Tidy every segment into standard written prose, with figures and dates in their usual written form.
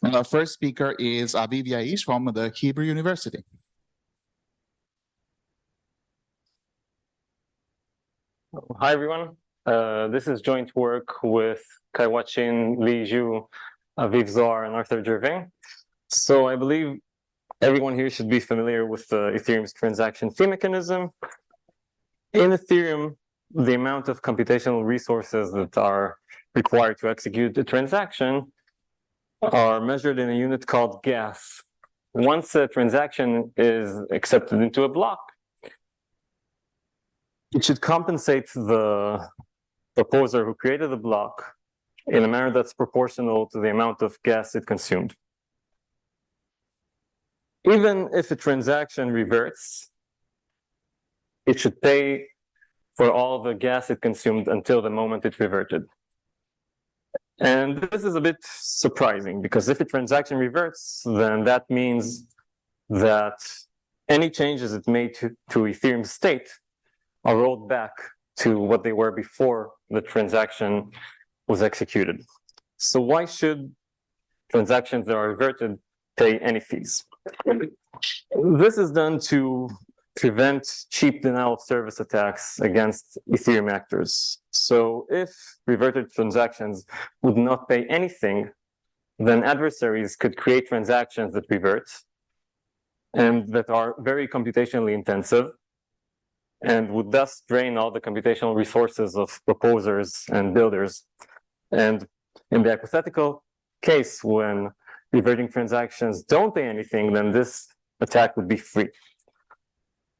And our first speaker is Aviv Yaish from the Hebrew University. Hi, everyone. This is joint work with Kai Wachin, Li Zhu, Aviv Zohar, and Arthur Gervais. So I believe everyone here should be familiar with Ethereum's transaction fee mechanism. In Ethereum, the amount of computational resources that are required to execute the transaction are measured in a unit called gas. Once a transaction is accepted into a block, it should compensate the proposer who created the block in a manner that's proportional to the amount of gas it consumed. Even if a transaction reverts, it should pay for all the gas it consumed until the moment it reverted. And this is a bit surprising, because if a transaction reverts, then that means that any changes it made to Ethereum's state are rolled back to what they were before the transaction was executed. So why should transactions that are reverted pay any fees? This is done to prevent cheap denial of service attacks against Ethereum actors. So if reverted transactions would not pay anything, then adversaries could create transactions that revert and that are very computationally intensive, and would thus drain all the computational resources of proposers and builders. And in the hypothetical case, when reverting transactions don't pay anything, then this attack would be free.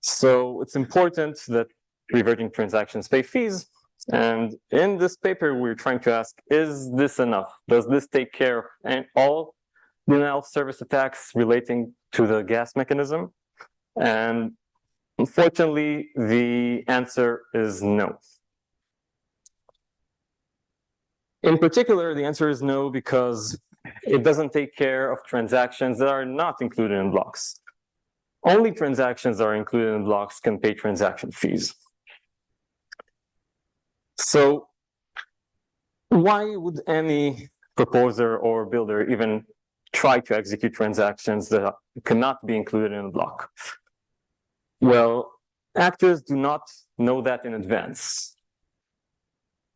So it's important that reverting transactions pay fees. And in this paper, we're trying to ask, is this enough? Does this take care of all denial of service attacks relating to the gas mechanism? And unfortunately, the answer is no. In particular, the answer is no, because it doesn't take care of transactions that are not included in blocks. Only transactions that are included in blocks can pay transaction fees. So why would any proposer or builder even try to execute transactions that cannot be included in a block? Well, actors do not know that in advance.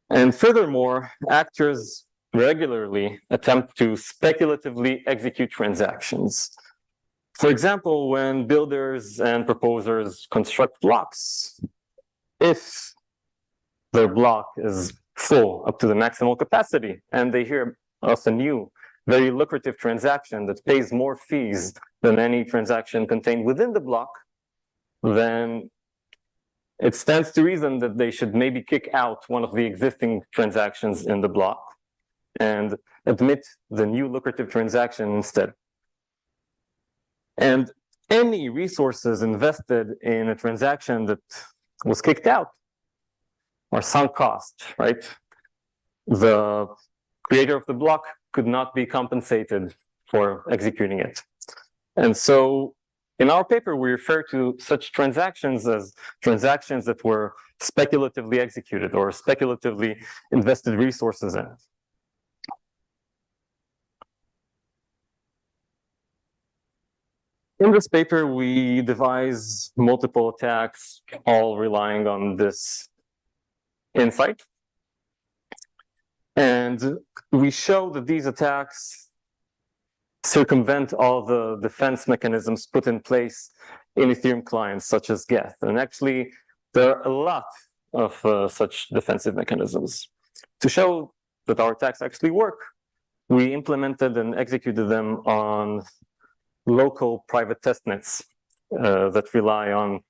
And furthermore, actors regularly attempt to speculatively execute transactions. For example, when builders and proposers construct blocks, if their block is full up to the maximal capacity, and they hear of a new, very lucrative transaction that pays more fees than any transaction contained within the block, then it stands to reason that they should maybe kick out one of the existing transactions in the block and admit the new lucrative transaction instead. And any resources invested in a transaction that was kicked out are sunk cost, right? The creator of the block could not be compensated for executing it. And so in our paper, we refer to such transactions as transactions that were speculatively executed or speculatively invested resources in. In this paper, we devise multiple attacks, all relying on this insight. And we show that these attacks circumvent all the defense mechanisms put in place in Ethereum clients, such as Geth. And actually, there are a lot of such defensive mechanisms. To show that our attacks actually work, we implemented and executed them on local private testnets that rely on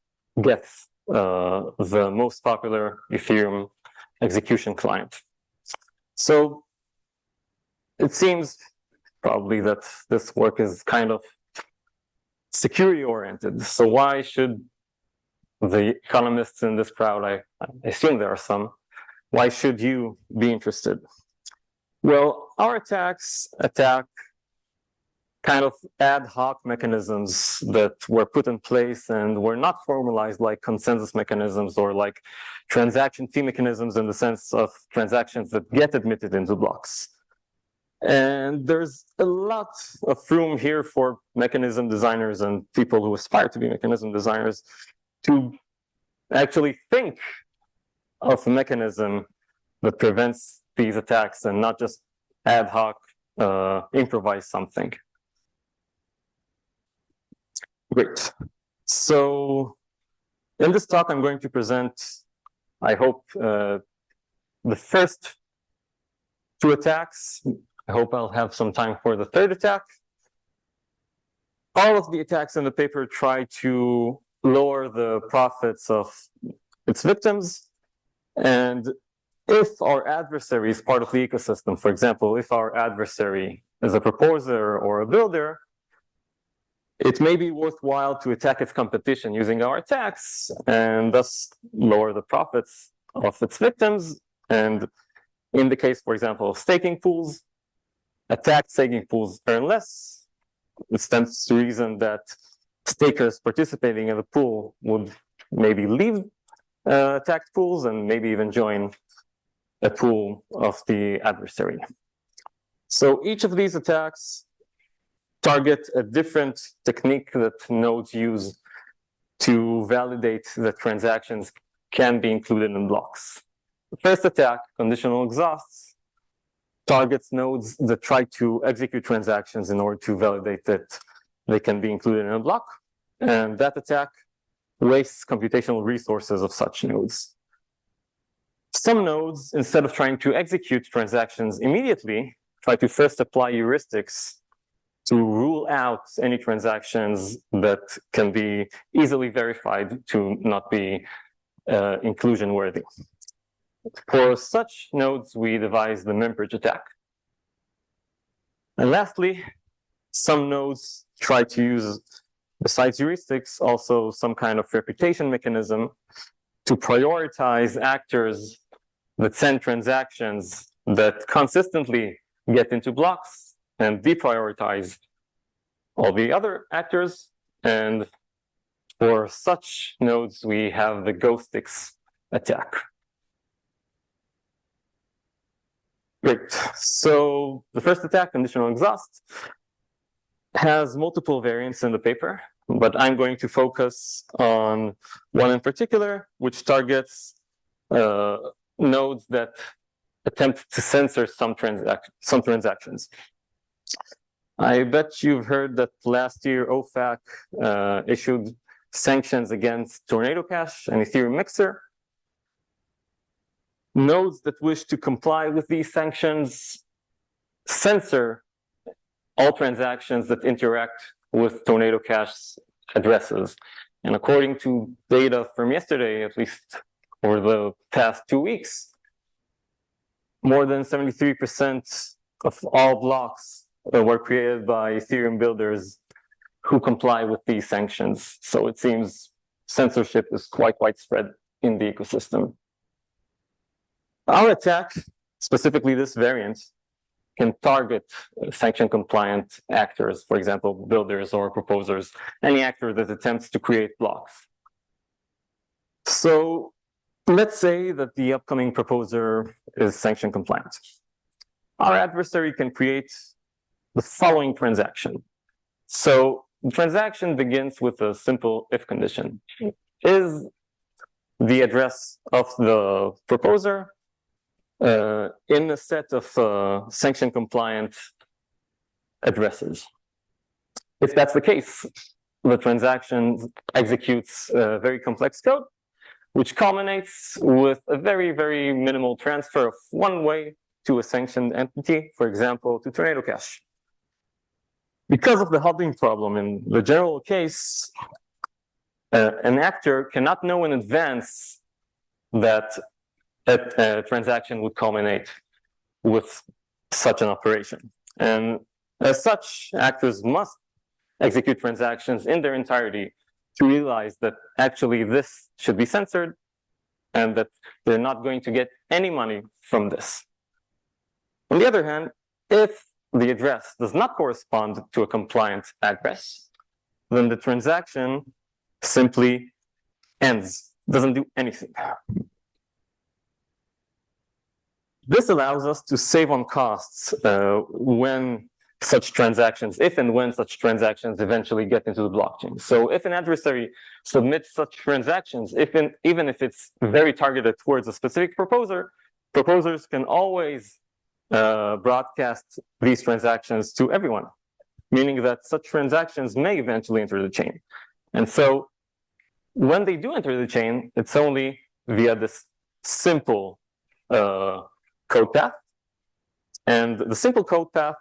Geth, the most popular Ethereum execution client. So it seems probably that this work is kind of security oriented. So why should the economists in this crowd, I assume there are some, why should you be interested? Well, our attacks attack kind of ad hoc mechanisms that were put in place and were not formalized like consensus mechanisms or like transaction fee mechanisms in the sense of transactions that get admitted into blocks. And there's a lot of room here for mechanism designers and people who aspire to be mechanism designers to actually think of a mechanism that prevents these attacks and not just ad hoc improvise something. Great. So in this talk, I'm going to present, I hope, the first two attacks. I hope I'll have some time for the third attack. All of the attacks in the paper try to lower the profits of its victims. And if our adversary is part of the ecosystem, for example, if our adversary is a proposer or a builder, it may be worthwhile to attack its competition using our attacks and thus lower the profits of its victims. And in the case, for example, of staking pools, attacked staking pools earn less. It stands to reason that stakers participating in the pool would maybe leave attacked pools and maybe even join a pool of the adversary. So each of these attacks target a different technique that nodes use to validate that transactions can be included in blocks. The first attack, conditional exhausts, targets nodes that try to execute transactions in order to validate that they can be included in a block. And that attack wastes computational resources of such nodes. Some nodes, instead of trying to execute transactions immediately, try to first apply heuristics to rule out any transactions that can be easily verified to not be inclusion worthy. For such nodes, we devise the membridge attack. And lastly, some nodes try to use, besides heuristics, also some kind of reputation mechanism to prioritize actors that send transactions that consistently get into blocks and deprioritize all the other actors. And for such nodes, we have the ghostix attack. Great. So the first attack, conditional exhaust, has multiple variants in the paper, but I'm going to focus on one in particular, which targets nodes that attempt to censor some transactions. I bet you've heard that last year OFAC issued sanctions against Tornado Cash and Ethereum Mixer. Nodes that wish to comply with these sanctions censor all transactions that interact with Tornado Cash addresses. And according to data from yesterday, at least over the past 2 weeks, more than 73% of all blocks were created by Ethereum builders who comply with these sanctions. So it seems censorship is quite widespread in the ecosystem. Our attack, specifically this variant, can target sanction-compliant actors, for example, builders or proposers, any actor that attempts to create blocks. So let's say that the upcoming proposer is sanction-compliant. Our adversary can create the following transaction. So the transaction begins with a simple if condition. Is the address of the proposer in a set of sanction-compliant addresses? If that's the case, the transaction executes very complex code, which culminates with a very, very minimal transfer of one way to a sanctioned entity, for example, to Tornado Cash. Because of the huddling problem in the general case, an actor cannot know in advance that a transaction would culminate with such an operation. And as such, actors must execute transactions in their entirety to realize that actually this should be censored and that they're not going to get any money from this. On the other hand, if the address does not correspond to a compliant address, then the transaction simply ends, doesn't do anything. This allows us to save on costs when such transactions, if and when such transactions eventually get into the blockchain. So if an adversary submits such transactions, even if it's very targeted towards a specific proposer, proposers can always broadcast these transactions to everyone, meaning that such transactions may eventually enter the chain. And so when they do enter the chain, it's only via this simple code path. And the simple code path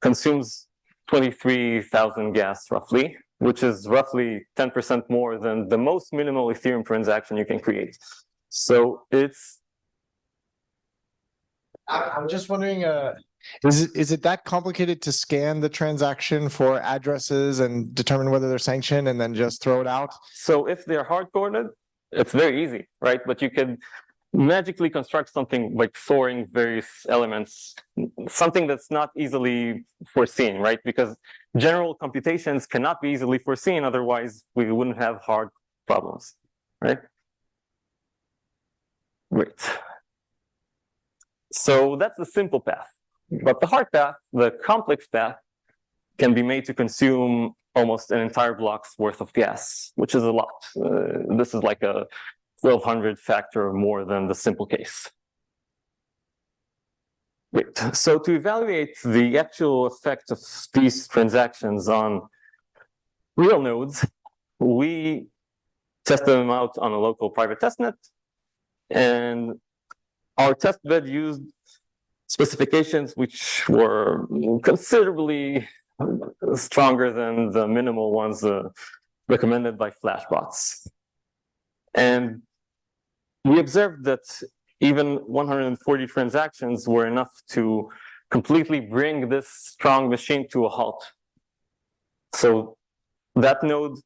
consumes 23,000 gas roughly, which is roughly 10% more than the most minimal Ethereum transaction you can create. So it's... I'm just wondering, is it that complicated to scan the transaction for addresses and determine whether they're sanctioned and then just throw it out? So if they're hard-coded, it's very easy, right? But you can magically construct something like storing various elements, something that's not easily foreseen, right? Because general computations cannot be easily foreseen, otherwise we wouldn't have hard problems, right? Great. So that's the simple path. But the hard path, the complex path, can be made to consume almost an entire block's worth of gas, which is a lot. This is like a 1,200 factor more than the simple case. Great. So to evaluate the actual effect of these transactions on real nodes, we tested them out on a local private testnet, and our testbed used specifications which were considerably stronger than the minimal ones recommended by Flashbots. And we observed that even 140 transactions were enough to completely bring this strong machine to a halt. So that node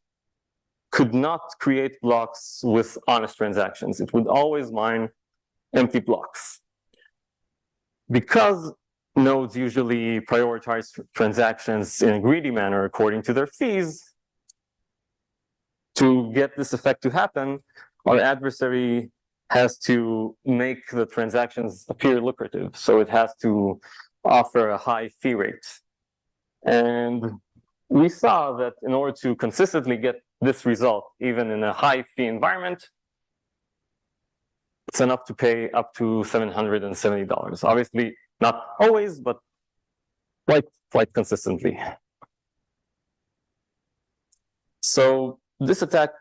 could not create blocks with honest transactions. It would always mine empty blocks. Because nodes usually prioritize transactions in a greedy manner according to their fees, to get this effect to happen, our adversary has to make the transactions appear lucrative. So it has to offer a high fee rate. And we saw that in order to consistently get this result, even in a high fee environment, it's enough to pay up to $770. Obviously, not always, but quite consistently. So this attack,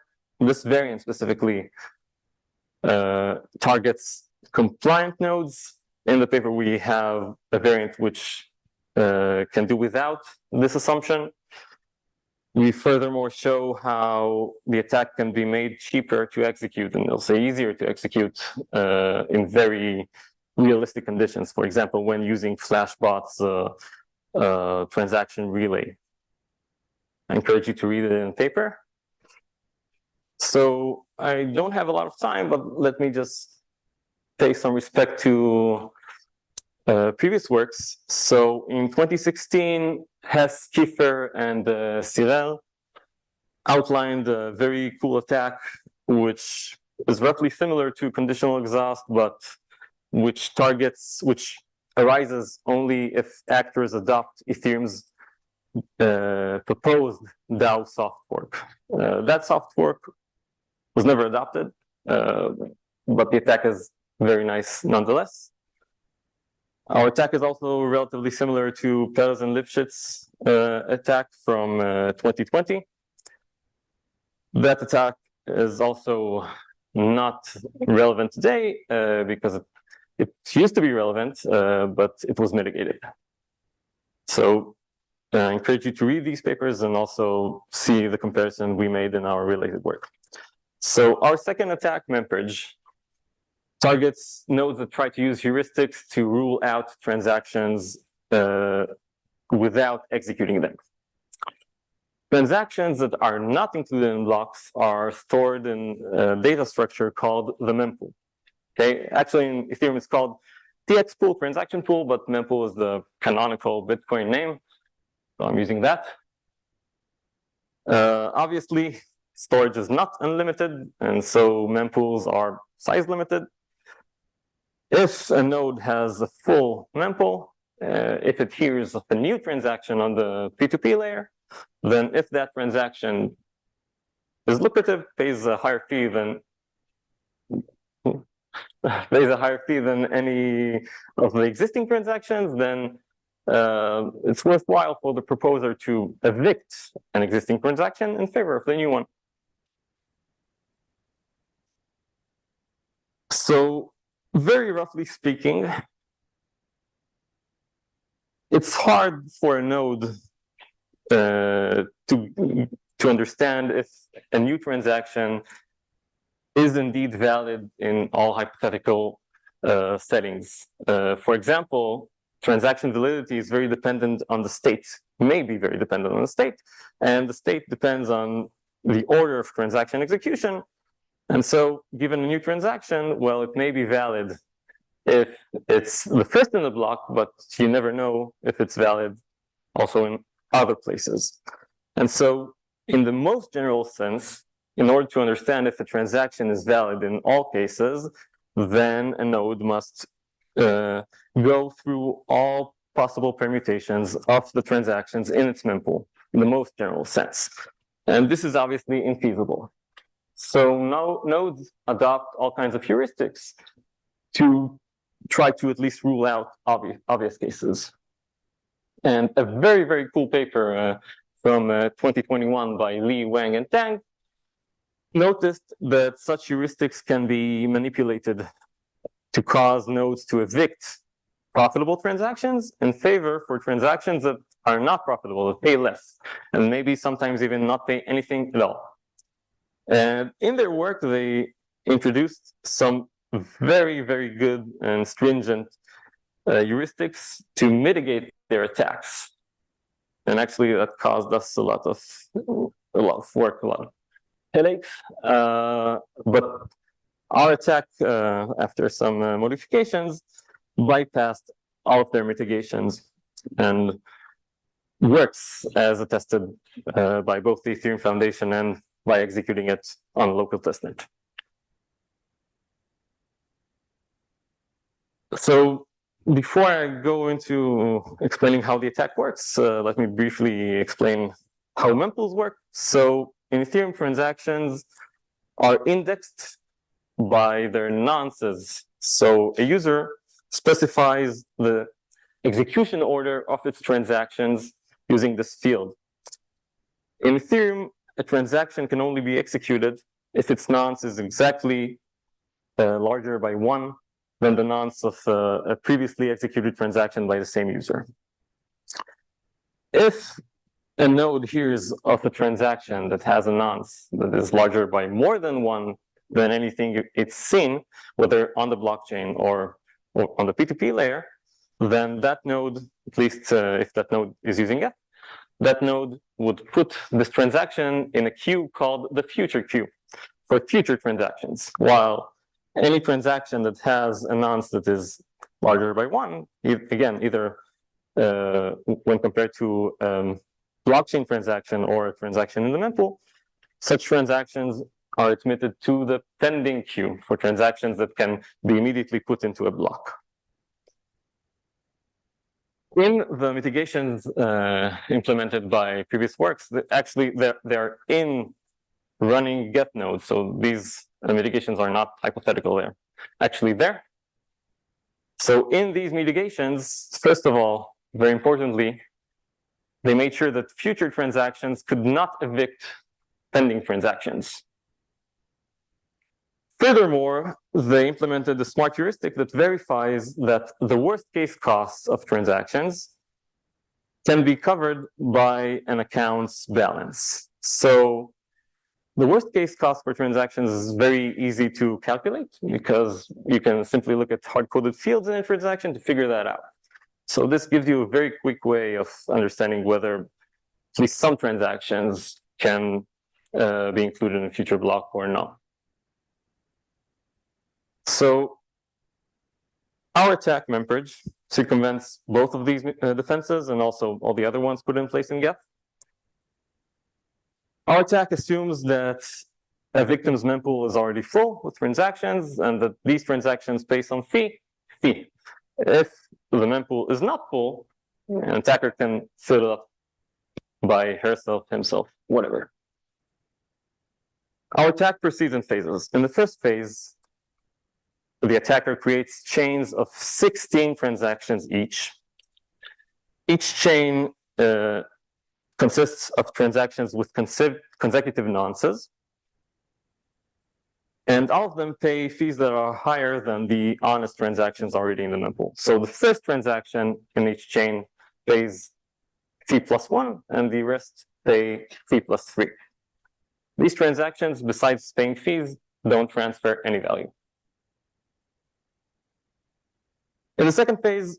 this variant specifically, targets compliant nodes. In the paper, we have a variant which can do without this assumption. We furthermore show how the attack can be made cheaper to execute, and they'll say easier to execute in very realistic conditions. For example, when using Flashbot's transaction relay. I encourage you to read it in paper. So I don't have a lot of time, but let me just pay some respect to previous works. So in 2016, Hess, Kiefer, and Cyril outlined a very cool attack, which is roughly similar to conditional exhaust, but which arises only if actors adopt Ethereum's proposed DAO soft fork. That soft fork was never adopted, but the attack is very nice nonetheless. Our attack is also relatively similar to Perez and Lipshitz's attack from 2020. That attack is also not relevant today because it used to be relevant, but it was mitigated. So I encourage you to read these papers and also see the comparison we made in our related work. So our second attack, Membridge, targets nodes that try to use heuristics to rule out transactions without executing them. Transactions that are not included in blocks are stored in a data structure called the mempool. Okay, actually in Ethereum it's called TX pool, transaction pool, but mempool is the canonical Bitcoin name, so I'm using that. Obviously, storage is not unlimited, and so mempools are size limited. If a node has a full mempool, if it hears of a new transaction on the P2P layer, then if that transaction is lucrative, pays a higher fee than any of the existing transactions, then it's worthwhile for the proposer to evict an existing transaction in favor of the new one. So, very roughly speaking, it's hard for a node to understand if a new transaction is indeed valid in all hypothetical settings. For example, transaction validity is very dependent on the state, may be very dependent on the state, and the state depends on the order of transaction execution. And so, given a new transaction, well, it may be valid if it's the first in the block, but you never know if it's valid also in other places. And so, in the most general sense, in order to understand if a transaction is valid in all cases, then a node must go through all possible permutations of the transactions in its mempool, in the most general sense. And this is obviously infeasible. So now nodes adopt all kinds of heuristics to try to at least rule out obvious cases. And a very, very cool paper from 2021 by Li, Wang, and Tang noticed that such heuristics can be manipulated to cause nodes to evict profitable transactions in favor for transactions that are not profitable, that pay less, and maybe sometimes even not pay anything at all. And in their work, they introduced some very, very good and stringent heuristics to mitigate their attacks. And actually, that caused us a lot of work, a lot of headaches. But our attack, after some modifications, bypassed all of their mitigations and works as attested by both the Ethereum Foundation and by executing it on local testnet. So before I go into explaining how the attack works, let me briefly explain how mempools work. So in Ethereum, transactions are indexed by their nonces. So a user specifies the execution order of its transactions using this field. In Ethereum, a transaction can only be executed if its nonce is exactly larger by 1 than the nonce of a previously executed transaction by the same user. If a node hears of a transaction that has a nonce that is larger by more than 1 than anything it's seen, whether on the blockchain or on the P2P layer, then that node, at least if that node is using it, that node would put this transaction in a queue called the future queue for future transactions, while any transaction that has a nonce that is larger by 1, again, either when compared to blockchain transaction or a transaction in the mempool, such transactions are admitted to the pending queue for transactions that can be immediately put into a block. In the mitigations implemented by previous works, actually they're in running get nodes. So these mitigations are not hypothetical, they're actually there. So in these mitigations, first of all, very importantly, they made sure that future transactions could not evict pending transactions. Furthermore, they implemented a smart heuristic that verifies that the worst case costs of transactions can be covered by an account's balance. So the worst case cost for transactions is very easy to calculate because you can simply look at hard-coded fields in a transaction to figure that out. So this gives you a very quick way of understanding whether at least some transactions can be included in a future block or not. So our attack mempurge circumvents both of these defenses and also all the other ones put in place in Geth. Our attack assumes that a victim's mempool is already full with transactions and that these transactions pay some fee fee. If the mempool is not full, an attacker can fill it up by herself, himself, whatever. Our attack proceeds in phases. In the first phase, the attacker creates chains of 16 transactions each. Each chain consists of transactions with consecutive nonces. And all of them pay fees that are higher than the honest transactions already in the mempool. So the first transaction in each chain pays fee plus 1, and the rest pay fee plus 3. These transactions, besides paying fees, don't transfer any value. In the second phase,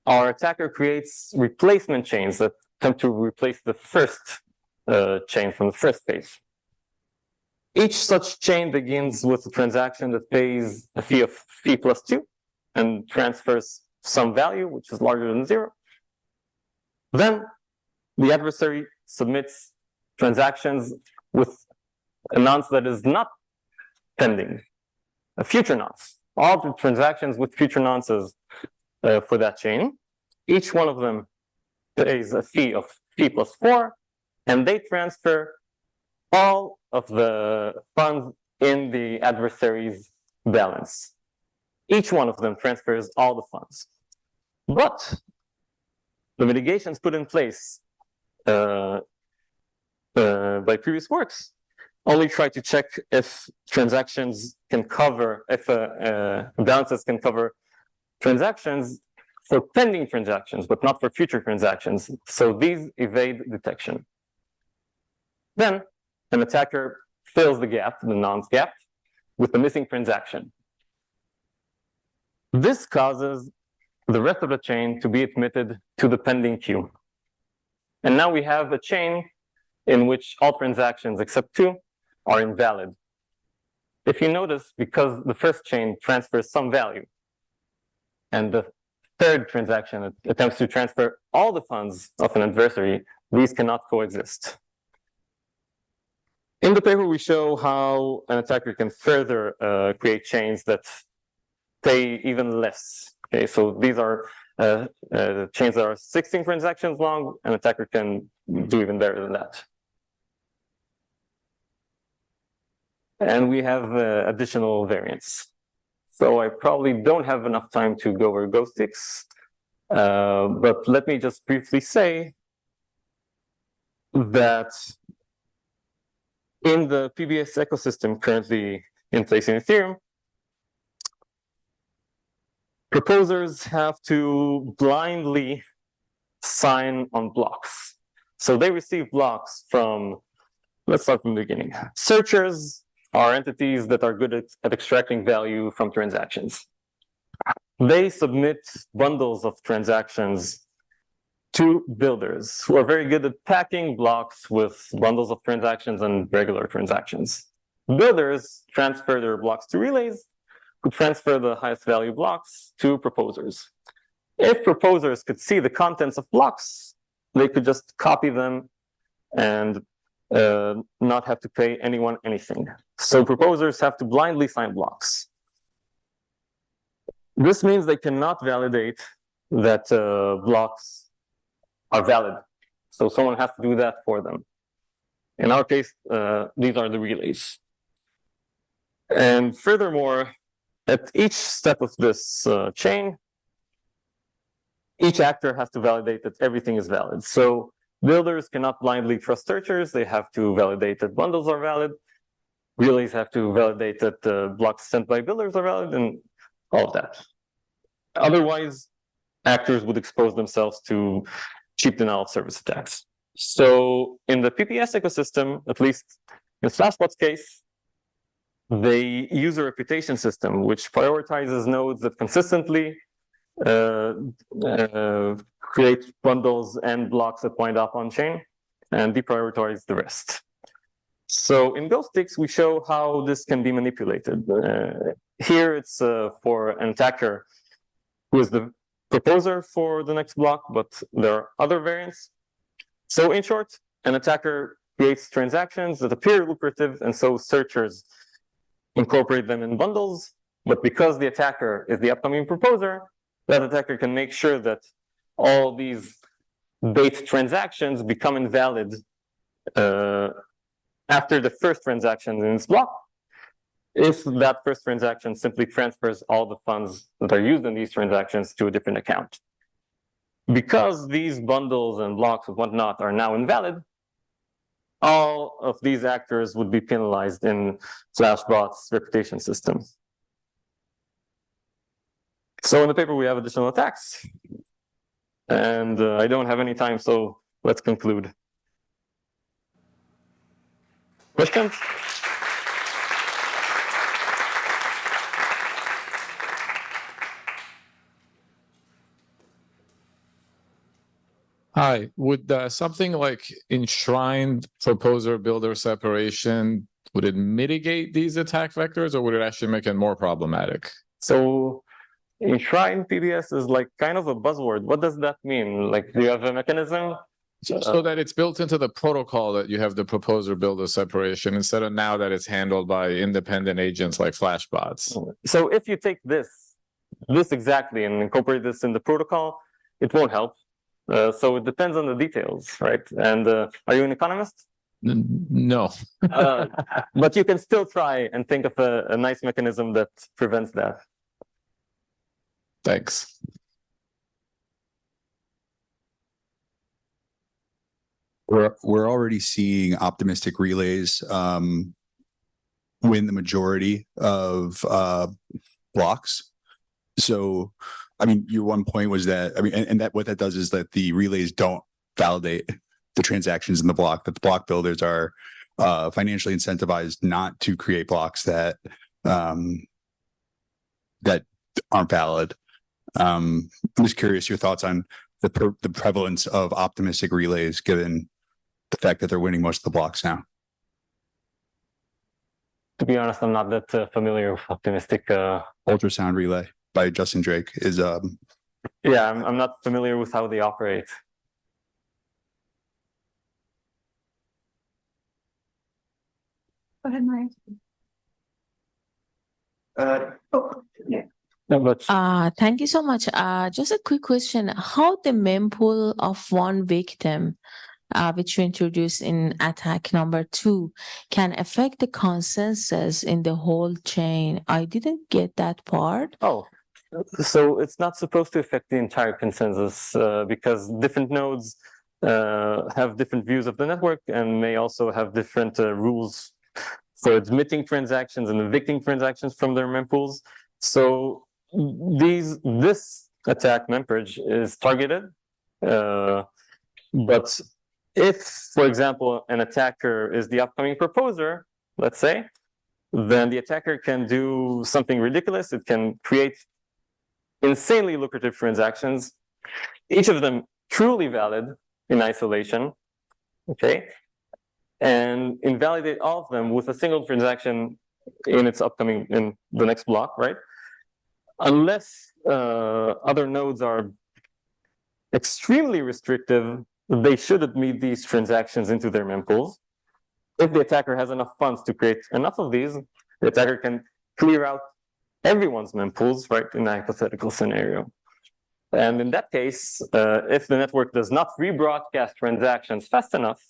our attacker creates replacement chains that attempt to replace the first chain from the first phase. Each such chain begins with a transaction that pays a fee of fee plus 2 and transfers some value, which is larger than 0. Then the adversary submits transactions with a nonce that is not pending, a future nonce. All the transactions with future nonces for that chain, each one of them pays a fee of fee plus 4, and they transfer all of the funds in the adversary's balance. Each one of them transfers all the funds. But the mitigations put in place by previous works only try to check if transactions can cover, if balances can cover transactions for pending transactions, but not for future transactions. So these evade detection. Then an attacker fills the gap, the nonce gap, with the missing transaction. This causes the rest of the chain to be admitted to the pending queue. And now we have a chain in which all transactions except 2 are invalid. If you notice, because the first chain transfers some value, and the third transaction attempts to transfer all the funds of an adversary, these cannot coexist. In the paper, we show how an attacker can further create chains that pay even less. Okay, so these are chains that are 16 transactions long. An attacker can do even better than that. And we have additional variants. So I probably don't have enough time to go over ghost ticks, but let me just briefly say that in the PBS ecosystem currently in place in Ethereum, proposers have to blindly sign on blocks. So they receive blocks from, let's start from the beginning. Searchers are entities that are good at extracting value from transactions. They submit bundles of transactions to builders who are very good at packing blocks with bundles of transactions and regular transactions. Builders transfer their blocks to relays, who transfer the highest value blocks to proposers. If proposers could see the contents of blocks, they could just copy them and not have to pay anyone anything. So proposers have to blindly sign blocks. This means they cannot validate that blocks are valid. So someone has to do that for them. In our case, these are the relays. And furthermore, at each step of this chain, each actor has to validate that everything is valid. So builders cannot blindly trust searchers. They have to validate that bundles are valid. Relays have to validate that the blocks sent by builders are valid, and all of that. Otherwise, actors would expose themselves to cheap denial of service attacks. So in the PPS ecosystem, at least in Flashbot's case, they use a reputation system which prioritizes nodes that consistently create bundles and blocks that wind up on chain and deprioritize the rest. So in Ghost Ticks, we show how this can be manipulated. Here it's for an attacker who is the proposer for the next block, but there are other variants. So in short, an attacker creates transactions that appear lucrative, and so searchers incorporate them in bundles. But because the attacker is the upcoming proposer, that attacker can make sure that all these bait transactions become invalid after the first transaction in its block, if that first transaction simply transfers all the funds that are used in these transactions to a different account. Because these bundles and blocks and whatnot are now invalid, all of these actors would be penalized in Flashbot's reputation system. So in the paper, we have additional attacks. And I don't have any time, so let's conclude. Questions? Hi, would something like enshrined proposer builder separation, would it mitigate these attack vectors or would it actually make it more problematic? So enshrined PBS is like kind of a buzzword. What does that mean? Like, do you have a mechanism? So that it's built into the protocol that you have the proposer builder separation instead of now that it's handled by independent agents like Flashbots. So if you take this exactly and incorporate this in the protocol, it won't help. So it depends on the details, right? And are you an economist? No. But you can still try and think of a nice mechanism that prevents that. Thanks. We're already seeing optimistic relays win the majority of blocks. So, I mean, your one point was that, I mean, and that what that does is that the relays don't validate the transactions in the block, that the block builders are financially incentivized not to create blocks that that aren't valid. I'm just curious your thoughts on the prevalence of optimistic relays, given the fact that they're winning most of the blocks now. To be honest, I'm not that familiar with optimistic. Ultrasound relay by Justin Drake is Yeah, I'm not familiar with how they operate. Go ahead, Maria. Yeah. No, but Thank you so much. Just a quick question. How the mempool of one victim, which you introduced in attack number 2, can affect the consensus in the whole chain? I didn't get that part. oh, so it's not supposed to affect the entire consensus because different nodes have different views of the network and may also have different rules for admitting transactions and evicting transactions from their mempools. So this attack mempurge is targeted, but if, for example, an attacker is the upcoming proposer, let's say, then the attacker can do something ridiculous. It can create insanely lucrative transactions, each of them truly valid in isolation, okay, and invalidate all of them with a single transaction in the next block, right? Unless other nodes are extremely restrictive, they should admit these transactions into their mempools. If the attacker has enough funds to create enough of these, the attacker can clear out everyone's mempools, right, in a hypothetical scenario. And in that case, if the network does not rebroadcast transactions fast enough,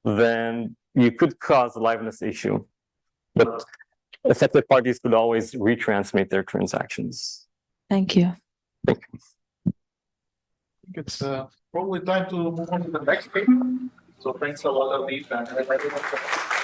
then you could cause a liveness issue. But affected parties could always retransmit their transactions. Thank you. I think it's probably time to move on to the next paper. So thanks a lot, Abhi, and everyone.